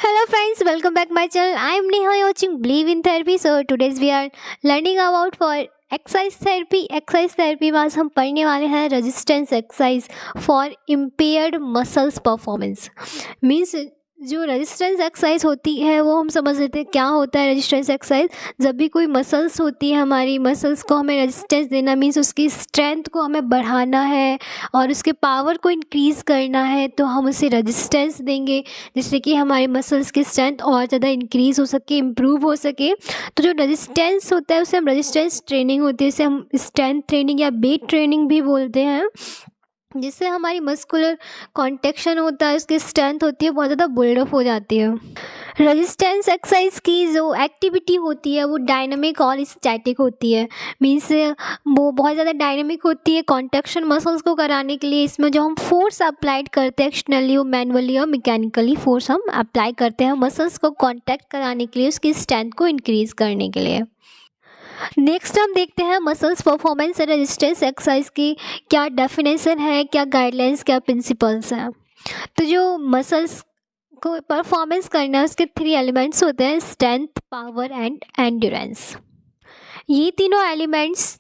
Hello friends, welcome back my channel. I am Neha watching Believe in Therapy. So today's we are learning about for exercise therapy. Exercise therapy में आज हम पढ़ने वाले हैं resistance exercise for impaired muscles performance. Means जो resistance exercise होती है वो हम समझ लेते हैं क्या होता है। रेजिस्टेंस एक्सरसाइज जब भी कोई मसल्स होती है, हमारी मसल्स को हमें रेजिस्टेंस देना मीन्स उसकी स्ट्रेंथ को हमें बढ़ाना है और उसके पावर को इंक्रीज़ करना है, तो हम उसे रेजिस्टेंस देंगे जिससे कि हमारी मसल्स की स्ट्रेंथ और ज़्यादा इंक्रीज़ हो सके, इम्प्रूव हो सके। तो जो रेजिस्टेंस होता है उसे हम रेजिस्टेंस ट्रेनिंग होती है, इसे हम स्ट्रेंथ ट्रेनिंग या वेट ट्रेनिंग भी बोलते हैं, जिससे हमारी मस्कुलर कॉन्ट्रैक्शन होता है, उसकी स्ट्रेंथ होती है बहुत ज़्यादा बिल्डअप हो जाती है। रेजिस्टेंस एक्सरसाइज की जो एक्टिविटी होती है वो डायनामिक और स्टैटिक होती है। मीन्स वो बहुत ज़्यादा डायनामिक होती है कॉन्ट्रैक्शन मसल्स को कराने के लिए। इसमें जो हम फोर्स अप्लाइड करते हैं एक्सटर्नली, वो मैनुअली और मैकेनिकली फोर्स हम अप्लाई करते हैं मसल्स को कॉन्ट्रैक्ट कराने के लिए, उसकी स्ट्रेंथ को इंक्रीज़ करने के लिए। नेक्स्ट हम देखते हैं muscles performance and resistance exercise की क्या डेफिनेशन है, क्या गाइडलाइंस, क्या प्रिंसिपल्स हैं। तो जो मसल्स को परफॉर्मेंस करना है उसके 3 एलिमेंट्स होते हैं, स्ट्रेंथ, पावर एंड एंड्योरेंस। ये तीनों एलिमेंट्स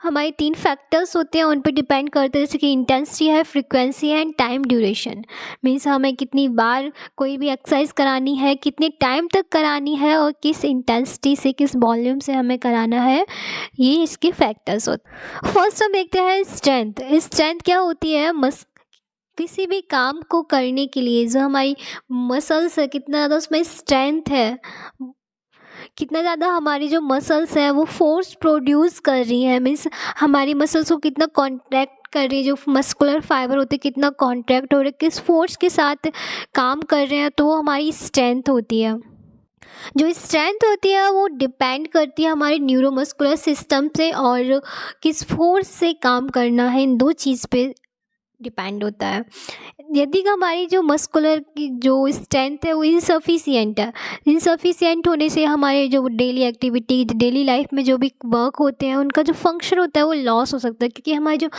हमारे 3 फैक्टर्स होते हैं, उन पर डिपेंड करते हैं, जैसे कि इंटेंसिटी है, फ्रीक्वेंसी है एंड टाइम ड्यूरेशन। मीन्स हमें कितनी बार कोई भी एक्सरसाइज करानी है, कितने टाइम तक करानी है और किस इंटेंसिटी से, किस वॉल्यूम से हमें कराना है, ये इसके फैक्टर्स होते हैं। फर्स्ट हम देखते हैं स्ट्रेंथ। स्ट्रेंथ क्या होती है? किसी भी काम को करने के लिए जो हमारी मसल्स है, कितना ज़्यादा उसमें स्ट्रेंथ है, कितना ज़्यादा हमारी जो मसल्स हैं वो फोर्स प्रोड्यूस कर रही हैं। मीन्स हमारी मसल्स को कितना कॉन्ट्रैक्ट कर रही है, जो मस्कुलर फाइबर होते हैं कितना कॉन्ट्रैक्ट हो रहे हैं, किस फोर्स के साथ काम कर रहे हैं, तो वो हमारी स्ट्रेंथ होती है। जो स्ट्रेंथ होती है वो डिपेंड करती है हमारे न्यूरोमस्कुलर सिस्टम से और किस फोर्स से काम करना है, इन 2 चीज़ पे डिपेंड होता है। यदि हमारी जो मस्कुलर की जो स्ट्रेंथ है वो इनसफिशिएंट है, इनसफिशिएंट होने से हमारे जो डेली एक्टिविटी, डेली लाइफ में जो भी वर्क होते हैं उनका जो फंक्शन होता है वो लॉस हो सकता है, क्योंकि हमारी जो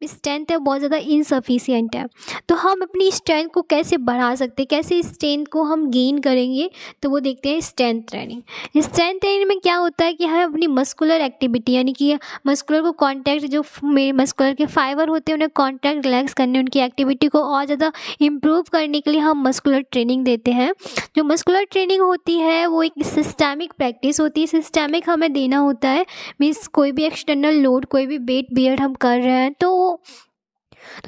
स्ट्रेंथ है बहुत ज़्यादा इनसफिशिएंट है। तो हम अपनी स्ट्रेंथ को कैसे बढ़ा सकते हैं, कैसे स्ट्रेंथ को हम गेन करेंगे, तो वो देखते हैं स्ट्रेंथ ट्रेनिंग। स्ट्रेंथ ट्रेनिंग में क्या होता है कि हम अपनी मस्कुलर एक्टिविटी यानी कि मस्कुलर को कॉन्टैक्ट, जो मेरे मस्कुलर के फाइबर होते हैं उन्हें कॉन्टैक्ट रिलैक्स करने, उनकी एक्टिविटी को और ज़्यादा इम्प्रूव करने के लिए हम मस्कुलर ट्रेनिंग देते हैं। जो मस्कुलर ट्रेनिंग होती है वो एक सिस्टेमिक प्रैक्टिस होती है, सिस्टेमिक हमें देना होता है। मीन्स कोई भी एक्सटर्नल लोड, कोई भी वेट बियर हम कर रहे हैं, तो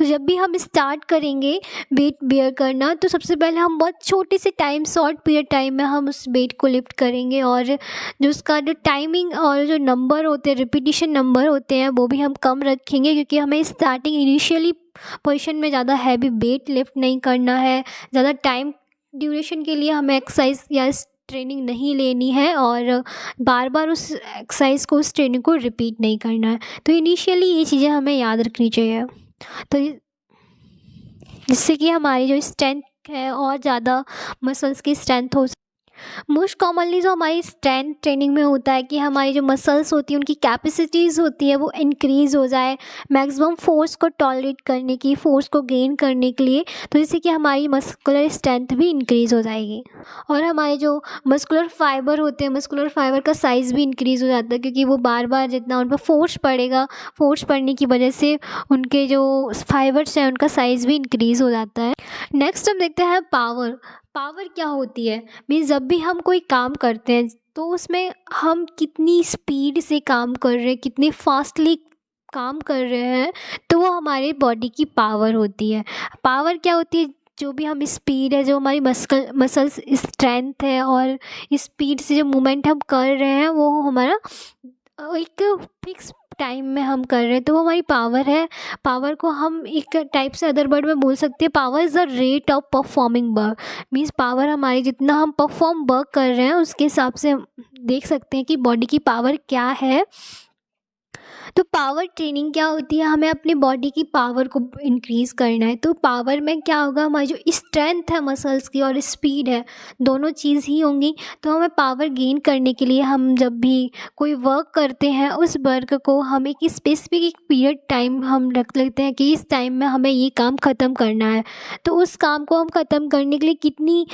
जब भी हम स्टार्ट करेंगे वेट बियर करना, तो सबसे पहले हम बहुत छोटे से टाइम, शॉर्ट पीरियड टाइम में हम उस वेट को लिफ्ट करेंगे, और जो उसका जो टाइमिंग और जो नंबर होते हैं, रिपीटिशन नंबर होते हैं, वो भी हम कम रखेंगे, क्योंकि हमें स्टार्टिंग इनिशियली पोजीशन में ज़्यादा हैवी वेट लिफ्ट नहीं करना है, ज़्यादा टाइम ड्यूरेशन के लिए हमें एक्सरसाइज या ट्रेनिंग नहीं लेनी है और बार बार उस एक्सरसाइज को, उस ट्रेनिंग को रिपीट नहीं करना है। तो इनिशियली ये चीज़ें हमें याद रखनी चाहिए, तो जिससे कि हमारी जो स्ट्रेंथ है और ज़्यादा मसल्स की स्ट्रेंथ हो। मोस्ट कॉमनली जो हमारी स्ट्रेंथ ट्रेनिंग में होता है कि हमारी जो मसल्स होती हैं उनकी कैपेसिटीज़ होती है वो इंक्रीज़ हो जाए, मैक्सिमम फोर्स को टॉलरेट करने की, फोर्स को गेन करने के लिए, तो जिससे कि हमारी मस्कुलर स्ट्रेंथ भी इंक्रीज़ हो जाएगी और हमारे जो मस्कुलर फाइबर होते हैं, मस्कुलर फाइबर का साइज़ भी इंक्रीज़ हो जाता है, क्योंकि वो बार बार जितना उन पर फोर्स पड़ेगा, फोर्स पड़ने की वजह से उनके जो फाइबर्स हैं उनका साइज़ भी इंक्रीज़ हो जाता है। नेक्स्ट हम देखते हैं पावर। पावर क्या होती है? मीन्स जब भी हम कोई काम करते हैं तो उसमें हम कितनी स्पीड से काम कर रहे हैं, कितनी फास्टली काम कर रहे हैं, तो वो हमारे बॉडी की पावर होती है। पावर क्या होती है? जो भी हम स्पीड है, जो हमारी मसल्स स्ट्रेंथ है और स्पीड से जो मूवमेंट हम कर रहे हैं वो हमारा एक फिक्स टाइम में हम कर रहे हैं, तो वो हमारी पावर है। पावर को हम एक टाइप से अदर वर्ड में बोल सकते हैं, power is the rate of performing work. Means power हमारी, जितना हम परफॉर्म वर्क कर रहे हैं उसके हिसाब से हम देख सकते हैं कि बॉडी की पावर क्या है। तो पावर ट्रेनिंग क्या होती है, हमें अपनी बॉडी की पावर को इंक्रीज़ करना है। तो पावर में क्या होगा, हमारी जो स्ट्रेंथ है मसल्स की और स्पीड है, दोनों चीज़ ही होंगी। तो हमें पावर गेन करने के लिए हम जब भी कोई वर्क करते हैं, उस वर्क को हम एक स्पेसिफिक एक पीरियड टाइम हम रख लेते हैं कि इस टाइम में हमें ये काम ख़त्म करना है। तो उस काम को हम ख़त्म करने के लिए कितनी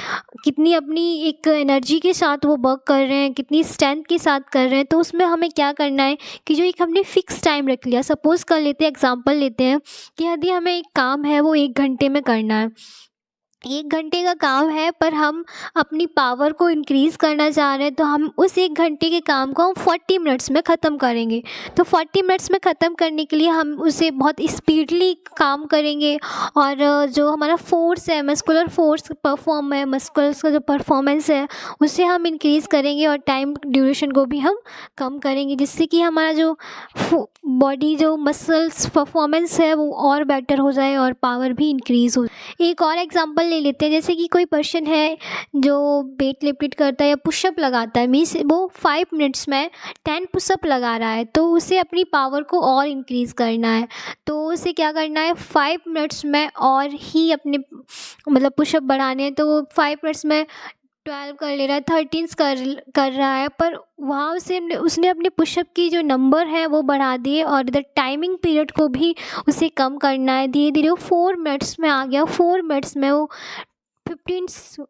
कितनी अपनी एक एनर्जी के साथ वो वर्क कर रहे हैं, कितनी स्ट्रेंथ के साथ कर रहे हैं, तो उसमें हमें क्या करना है कि जो एक हमने फिक्स टाइम रख लिया, सपोज़ कर लेते हैं, एग्जांपल लेते हैं कि यदि हमें एक काम है वो 1 घंटे में करना है। 1 घंटे का काम है, पर हम अपनी पावर को इंक्रीज़ करना चाह रहे हैं, तो हम उस 1 घंटे के काम को हम 40 मिनट्स में ख़त्म करेंगे। तो 40 मिनट्स में ख़त्म करने के लिए हम उसे बहुत स्पीडली काम करेंगे, और जो हमारा फ़ोर्स है, मस्कुलर फ़ोर्स परफ़ॉर्म है, मस्कुलर्स का जो परफ़ॉर्मेंस है उसे हम इंक्रीज़ करेंगे, और टाइम ड्यूरेशन को भी हम कम करेंगे, जिससे कि हमारा जो बॉडी जो मसल्स परफ़ॉर्मेंस है वो और बेटर हो जाए और पावर भी इंक्रीज़ हो। एक और एग्जांपल ले लेते हैं, जैसे कि कोई पर्सन है जो वेट लिफ्ट करता है या पुशअप लगाता है, मीन्स वो 5 मिनट्स में 10 पुशअप लगा रहा है, तो उसे अपनी पावर को और इंक्रीज़ करना है। तो उसे क्या करना है, 5 मिनट्स में और ही अपने मतलब पुशअप बढ़ाने हैं, तो वो 5 मिनट्स में 12 कर ले रहा है, 13 कर रहा है, पर वहाँ उसे उसने अपने पुशअप की जो नंबर है वो बढ़ा दिए, और इधर टाइमिंग पीरियड को भी उसे कम करना है। धीरे धीरे वो 4 मिनट्स में आ गया, 4 मिनट्स में वो 15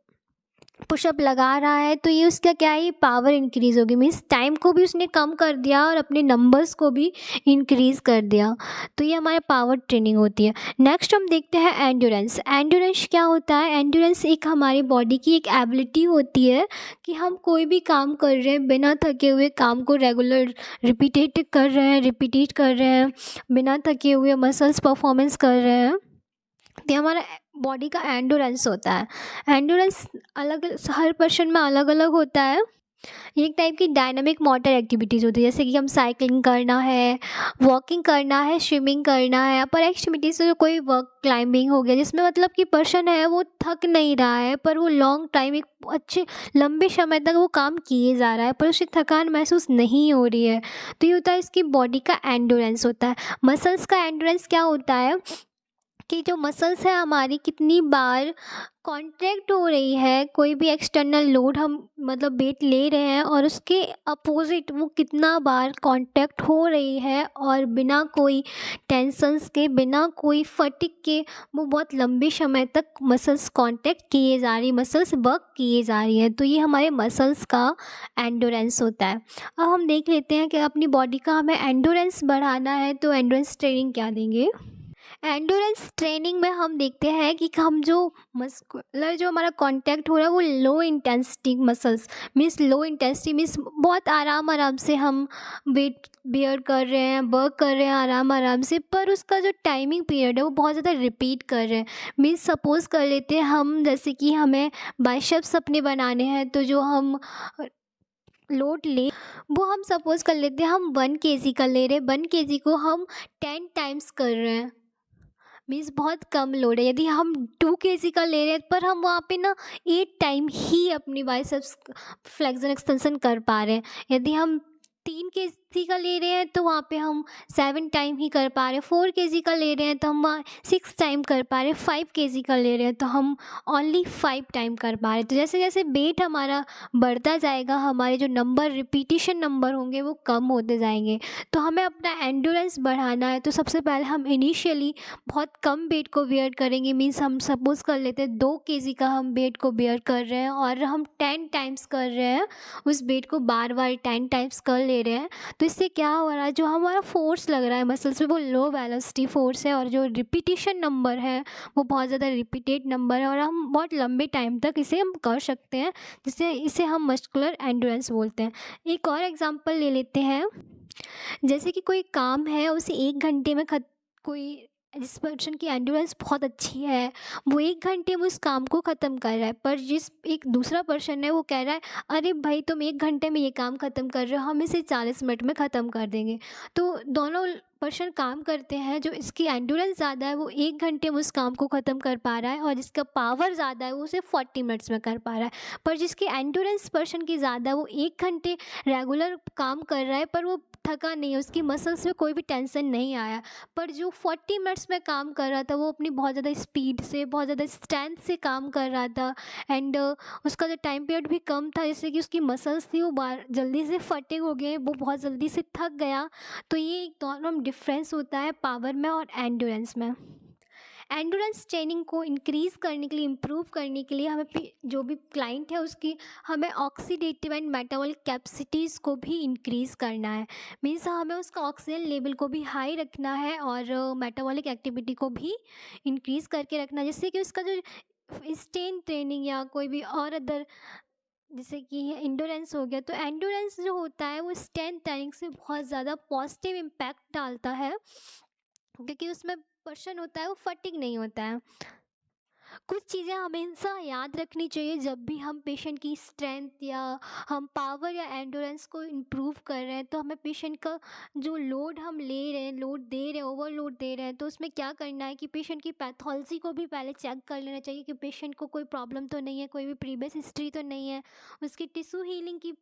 पुशअप लगा रहा है। तो ये उसका क्या है, पावर इंक्रीज़ होगी, मीन्स टाइम को भी उसने कम कर दिया और अपने नंबर्स को भी इंक्रीज़ कर दिया। तो ये हमारे पावर ट्रेनिंग होती है। नेक्स्ट हम देखते हैं एंड्योरेंस। एंड्योरेंस क्या होता है, एंड्योरेंस एक हमारी बॉडी की एक एबिलिटी होती है कि हम कोई भी काम कर रहे हैं, बिना थके हुए काम को रेगुलर रिपीट कर रहे हैं, बिना थके हुए मसल्स परफॉर्मेंस कर रहे हैं। ये हमारा बॉडी का एंडोरेंस होता है। एंडोरेंस अलग हर पर्सन में अलग अलग होता है। ये एक टाइप की डायनामिक मोटर एक्टिविटीज़ होती है, जैसे कि हम साइकिलिंग करना है, वॉकिंग करना है, स्विमिंग करना है। अपर एक्टिविटीज़ से जो कोई वर्क क्लाइंबिंग हो गया, जिसमें मतलब कि पर्सन है वो थक नहीं रहा है, पर वो लॉन्ग टाइम एक अच्छे लंबे समय तक वो काम किए जा रहा है, पर उसे थकान महसूस नहीं हो रही है। तो ये होता है इसकी बॉडी का एंडोरेंस होता है। मसल्स का एंडोरेंस क्या होता है कि जो मसल्स है हमारी कितनी बार कॉन्ट्रैक्ट हो रही है, कोई भी एक्सटर्नल लोड हम मतलब वेट ले रहे हैं और उसके अपोजिट वो कितना बार कॉन्ट्रैक्ट हो रही है, और बिना कोई टेंशन्स के, बिना कोई फटिक के वो बहुत लंबे समय तक मसल्स कॉन्ट्रैक्ट किए जा रही, मसल्स वर्क किए जा रही हैं। तो ये हमारे मसल्स का एंडोरेंस होता है। अब हम देख लेते हैं कि अपनी बॉडी का हमें एंडोरेंस बढ़ाना है, तो एंडोरेंस ट्रेनिंग क्या देंगे। एंडोरेंस ट्रेनिंग में हम देखते हैं कि हम जो मस्कुलर जो हमारा कांटेक्ट हो रहा है वो low intensity muscles, means low intensity means बहुत आराम से हम वेट बेयर कर रहे हैं, वर्क कर रहे हैं आराम से, पर उसका जो टाइमिंग पीरियड है वो बहुत ज़्यादा रिपीट कर रहे हैं। मीन्स सपोज़ कर लेते हैं हम, जैसे कि हमें बाइसेप्स अपने बनाने हैं, तो जो हम लोड ले वो हम सपोज़ कर लेते हैं हम 1 kg का ले रहे हैं, 1 kg को हम 10 टाइम्स कर रहे हैं, मीन्स बहुत कम लोड है। यदि हम 2 kg का ले रहे हैं, पर हम वहाँ पे ना 8 टाइम ही अपनी बाइसेप्स फ्लेक्शन एक्सटेंशन कर पा रहे हैं। यदि हम 3 kg का ले रहे हैं तो वहाँ पे हम 7 टाइम ही कर पा रहे हैं। 4 kg का ले रहे हैं तो हम वहाँ 6 टाइम कर पा रहे हैं। 5 kg का ले रहे हैं तो हम ओनली 5 टाइम कर पा रहे हैं। तो जैसे जैसे वेट हमारा बढ़ता जाएगा, हमारे जो नंबर रिपीटिशन नंबर होंगे वो कम होते जाएंगे। तो हमें अपना एंडोरेंस बढ़ाना है, तो सबसे पहले हम इनिशियली बहुत कम वेट को बेयर करेंगे। मीन्स हम सपोज़ कर लेते हैं 2 kg का हम वेट को बेयर कर रहे हैं और हम 10 टाइम्स कर रहे हैं, उस वेट को बार बार 10 टाइम्स कर ले रहे हैं। तो इससे क्या हो रहा है, जो हमारा फोर्स लग रहा है मसल्स में वो लो वेलोसिटी फोर्स है, और जो रिपीटिशन नंबर है वो बहुत ज़्यादा रिपीटेड नंबर है, और हम बहुत लंबे टाइम तक इसे हम कर सकते हैं, जिससे इसे हम मस्कुलर एंडोरेंस बोलते हैं। एक और एग्जांपल ले लेते हैं, जैसे कि कोई काम है उसे 1 घंटे में कोई जिस पर्सन की एंडोरेंस बहुत अच्छी है वो 1 घंटे में उस काम को ख़त्म कर रहा है, पर जिस एक दूसरा पर्सन है वो कह रहा है अरे भाई तुम 1 घंटे में ये काम ख़त्म कर रहे हो, हम इसे 40 मिनट में ख़त्म कर देंगे। तो दोनों पर्सन काम करते हैं, जो इसकी एंडोरेंस ज़्यादा है वो 1 घंटे में उस काम को ख़त्म कर पा रहा है, और जिसका पावर ज़्यादा है वो उसे 40 मिनट्स में कर पा रहा है। पर जिसकी एंडोरेंस पर्सन की ज़्यादा है वो 1 घंटे रेगुलर काम कर रहा है, पर वो थका नहीं है, उसकी मसल्स में कोई भी टेंशन नहीं आया। पर जो 40 मिनट्स में काम कर रहा था वो अपनी बहुत ज़्यादा स्पीड से, बहुत ज़्यादा स्ट्रेंथ से काम कर रहा था। एंड उसका जो टाइम पीरियड भी कम था, जिससे कि उसकी मसल्स थी वो बार जल्दी से फटीग हो गए, वो बहुत जल्दी से थक गया। तो ये एक दोनों डिफरेंस होता है पावर में और एंड्योरेंस में। एंडोरेंस ट्रेनिंग को इंक्रीज़ करने के लिए, इम्प्रूव करने के लिए हमें जो भी क्लाइंट है उसकी हमें ऑक्सीडेटिव एंड मेटाबॉलिक कैपेसिटीज़ को भी इंक्रीज़ करना है। मीन्स हमें उसका ऑक्सीजन लेवल को भी हाई रखना है और मेटाबॉलिक एक्टिविटी को भी इंक्रीज़ करके रखना है, जिससे कि उसका जो स्टेन ट्रेनिंग या कोई भी और अदर, जैसे कि इंडोरेंस हो गया, तो एंडोरेंस जो होता है वो स्ट्रेंथ ट्रेनिंग से बहुत ज़्यादा पॉजिटिव इम्पैक्ट डालता है, क्योंकि उसमें पर्सन होता है वो फटिग नहीं होता है। कुछ चीज़ें हमेशा याद रखनी चाहिए जब भी हम पेशेंट की स्ट्रेंथ या हम पावर या एंडोरेंस को इम्प्रूव कर रहे हैं, तो हमें पेशेंट का जो लोड हम ले रहे हैं, लोड दे रहे हैं, ओवरलोड दे रहे हैं, तो उसमें क्या करना है कि पेशेंट की पैथोलॉजी को भी पहले चेक कर लेना चाहिए कि पेशेंट को कोई प्रॉब्लम तो नहीं है, कोई भी प्रीवियस हिस्ट्री तो नहीं है। उसकी टिश्यू हीलिंग की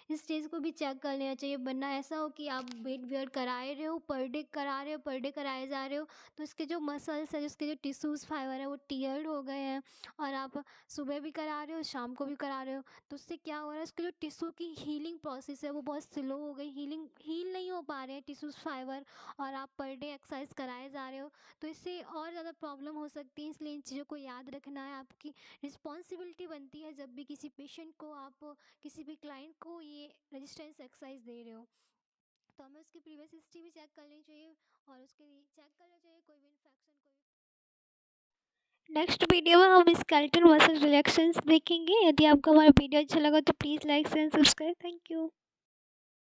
स्टेज को भी चेक कर लेना चाहिए, वरना ऐसा हो कि आप वेट वेयर कराए रहे हो, पर डे करा रहे हो, पर डे कराए जा रहे हो, तो उसके जो मसल्स है, उसके जो टिश्यूज़ फाइबर है वो टीयर्ड हो गए हैं, और आप सुबह भी करा रहे हो, शाम को भी करा रहे हो, तो उससे क्या हो रहा है, उसके जो टिश्यू की हीलिंग प्रोसेस है वो बहुत स्लो हो गई, हील नहीं हो पा रहे हैं टिश्यूज़ फाइबर, और आप पर डे एक्सरसाइज कराए जा रहे हो, तो इससे और ज़्यादा प्रॉब्लम हो सकती है। इसलिए इन चीज़ों को याद रखना है, आपकी रिस्पॉन्सिबिलिटी बनती है जब भी किसी पेशेंट को आप, किसी भी क्लाइंट को ये रेजिस्टेंस एक्सरसाइज दे रहे हो, तो हमें उसकी प्रीवियस हिस्ट्री भी चेक करनी चाहिए, और उसके लिए चेक करना चाहिए कोई भी इन्फेक्शन, कोई नेक्स्ट वीडियो में हम स्केलेटल मसल रिलैक्सेशंस देखेंगे। यदि आपको हमारा वीडियो अच्छा लगा तो please like and subscribe. Thank you.